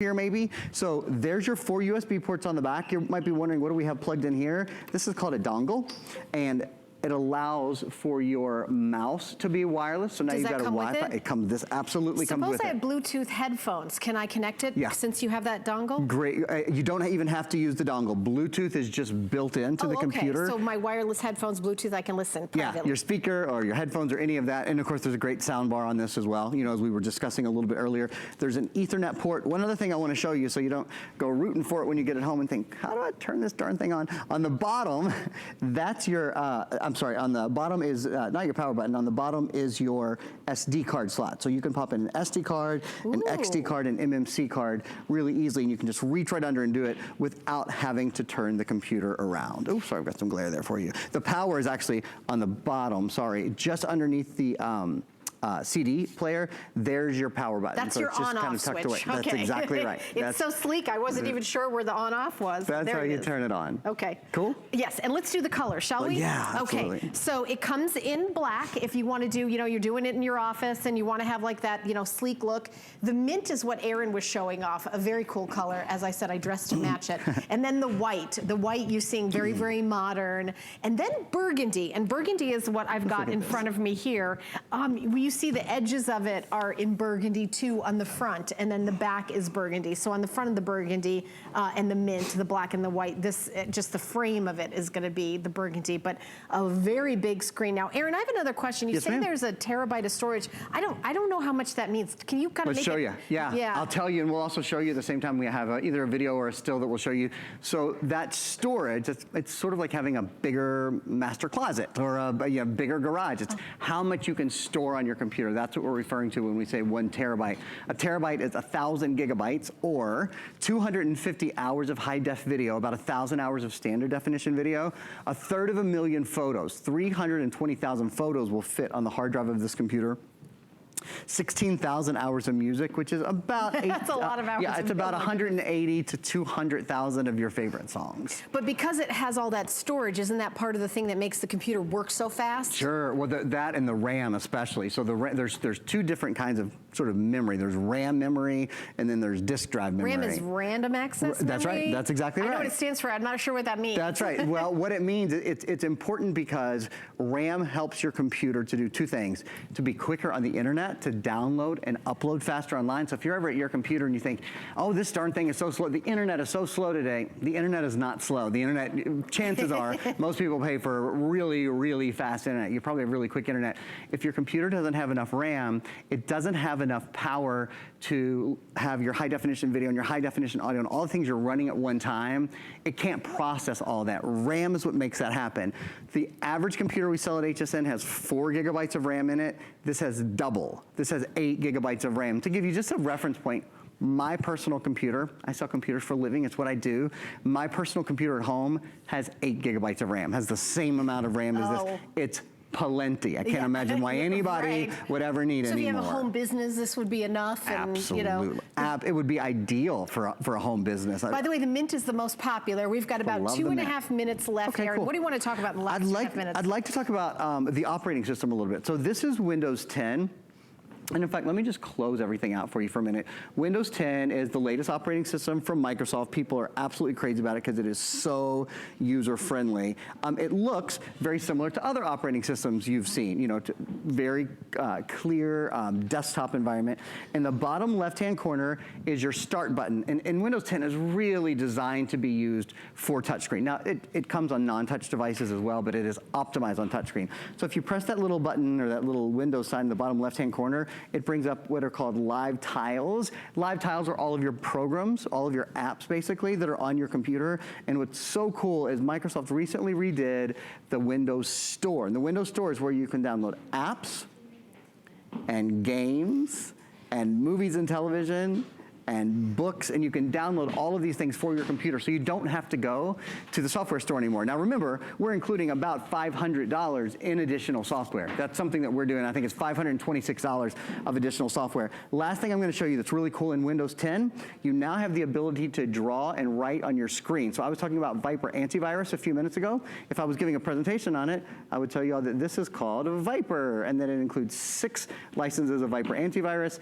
here maybe. So there's your 4 USB ports on the back. You might be wondering, what do we have plugged in here? This is called a dongle, and it allows for your mouse to be wireless. So now you've got a Wi-Fi. It comes, this absolutely comes with it. Suppose I have Bluetooth headphones. Can I connect it since you have that dongle? Great. You don't even have to use the dongle. Bluetooth is just built into the computer. So my wireless headphones, Bluetooth, I can listen privately. Yeah, your speaker or your headphones or any of that. And of course, there's a great sound bar on this as well. You know, as we were discussing a little bit earlier, there's an Ethernet port. One other thing I want to show you so you don't go rooting for it when you get it home and think, how do I turn this darn thing on? On the bottom, that's your, on the bottom is, not your power button, on the bottom is your SD card slot. So you can pop in an SD card, an XD card, an MMC card really easily, and you can just reach right under and do it without having to turn the computer around. Oh, sorry, I've got some glare there for you. The power is actually on the bottom, sorry, just underneath the CD player, there's your power button. That's so your it's just on-off kind of tucked switch. away. That's exactly right. It's so sleek, I wasn't even sure where the on-off was. That's how you turn it on. Okay. Cool? Yes, and let's do the color, shall we? Yeah, absolutely. Okay, so it comes in black if you want to do, you know, you're doing it in your office and you want to have like that, you know, sleek look. The mint is what Aaron was showing off, a very cool color. As I said, I dressed to match it. And then the white you seeing very, very modern. And then burgundy, and burgundy is what I've got in front of me here. You see the edges of it are in burgundy too on the front, and then the back is burgundy. So on the front of the burgundy and the mint, the black and the white, this just the frame of it is going to be the burgundy, but a very big screen. Now, Aaron, I have another question. You say there's a terabyte of storage. I don't know how much that means. Can you kind of Let's show you. Yeah, I'll tell you, and we'll also show you at the same time. We have either a video or a still that will show you. So that storage, it's sort of like having a bigger master closet or a bigger garage. It's how much you can store on your computer. That's what we're referring to when we say 1 terabyte. A terabyte is 1,000 gigabytes or 250 hours of high def video, about 1,000 hours of standard definition video, 1/3 of photos. 320,000 photos will fit on the hard drive of this computer. 16,000 hours of music, which is about that's a lot of hours. Yeah, it's about 180 to 200,000 of your favorite songs. But because it has all that storage, isn't that part of the thing that makes the computer work so fast? Sure. Well, that and the RAM especially. So there's two different kinds of sort of memory. There's RAM memory, and then there's disk drive memory. RAM is random access memory? That's right. That's exactly right. I know what it stands for. I'm not sure what that means. That's right. Well, what it means, it's important because RAM helps your computer to do two things: to be quicker on the internet, to download and upload faster online. So if you're ever at your computer and you think, oh, this darn thing is so slow, the internet is so slow today, the internet is not slow. The internet, chances are, most people pay for really, really fast internet. You probably have really quick internet. If your computer doesn't have enough RAM, it doesn't have enough power to have your high definition video and your high definition audio and all the things you're running at one time. It can't process all that. RAM is what makes that happen. The average computer we sell at HSN has 4 gigabytes of RAM in it. This has double. This has 8 gigabytes of RAM. To give you just a reference point, my personal computer, I sell computers for a living, it's what I do. My personal computer at home has 8 gigabytes of RAM, has the same amount of RAM as this. It's plenty. I can't imagine why anybody would ever need any more. So if you have a home business, this would be enough. Absolutely. And, you know. It would be ideal for a home business. By the way, the mint is the most popular. We've got about 2.5 minutes left, Aaron. Cool. What do you want to talk about in the last 2.5 minutes? I'd like to talk about the operating system a little bit. So this is Windows 10. And in fact, let me just close everything out for you for a minute. Windows 10 is the latest operating system from Microsoft. People are absolutely crazy about it because it is so user-friendly. It looks very similar to other operating systems you've seen, you know, very clear desktop environment. In the bottom left-hand corner is your start button. And Windows 10 is really designed to be used for touchscreen. Now, it comes on non-touch devices as well, but it is optimized on touchscreen. So if you press that little button or that little Windows sign in the bottom left-hand corner, it brings up what are called live tiles. Live tiles are all of your programs, all of your apps basically that are on your computer. And what's so cool is Microsoft recently redid the Windows Store. And the Windows Store is where you can download apps and games and movies and television and books, and you can download all of these things for your computer so you don't have to go to the software store anymore. Now remember, we're including about $500 in additional software. That's something that we're doing. I think it's $526 of additional software. Last thing I'm gonna show you that's really cool in Windows 10, you now have the ability to draw and write on your screen. So I was talking about Viper antivirus a few minutes ago. If I was giving a presentation on it, I would tell you all that this is called Viper, and that it includes 6 licenses of Viper antivirus,